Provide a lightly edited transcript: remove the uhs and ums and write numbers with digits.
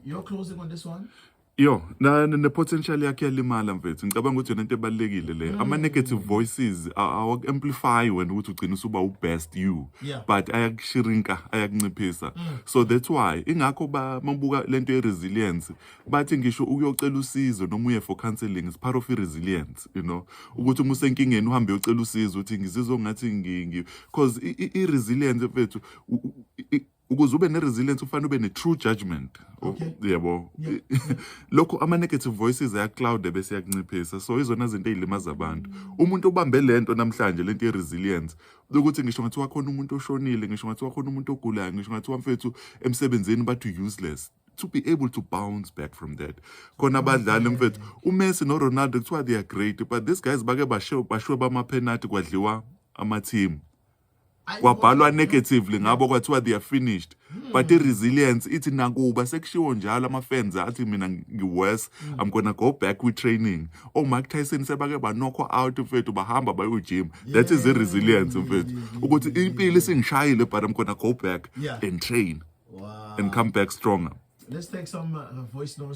You're closing on this one? Yo, na potential yakhe yalimala mfethu. Ngicabanga ukuthi yona into ebalekile le. Ama negative voices amplify when ukuthi ugcina usuba ubest you. Yeah. But ayakushirinka, ayakunciphisa. So that's why ingakho mabuka lento ye-resilience, bathi ngisho ukuyocela usizo noma uye for counseling is part of resilience, you know. Ukuthi uma usenkingeni uhambe uyocela usizo uthi ngizizwa ngathi because i-resilience mfethu ukuze ube ne-resilience ufanele ube ne-true judgment. Okay. Yebo. Lokho ama-negative voices ayacloude bese yakunciphisa. So izona zinto ey'limaza abantu. Umuntu obambe lento namhlanje lento ye-resilience ukuthi ngisho ngathi wakhona umuntu oshonile, ngisho ngathi wakhona umuntu ogulayo, ngisho ngathi wamfethu emsebenzini bathi useless. To be able to bounce back from that. Khona abadlali mfethu uMessi noRonaldo kuthiwa they are great, but these guys bake bashwe bama-penalty kwadliwa ama-team. Kwabhalwa negatively ngabo kwathiwa they are finished. But i-resilience ithi nakuba sekushiwo njalo ama-fans athi mina ngi-worse, I'm gonna go back with training. Mike Tyson sebake banokwa out mfethu bahamba bayo-gym. That is the-resilience mfethu. Ukuthi impilo isingishayile but I'm gonna go back and train and come back stronger. Let's take some voice notes.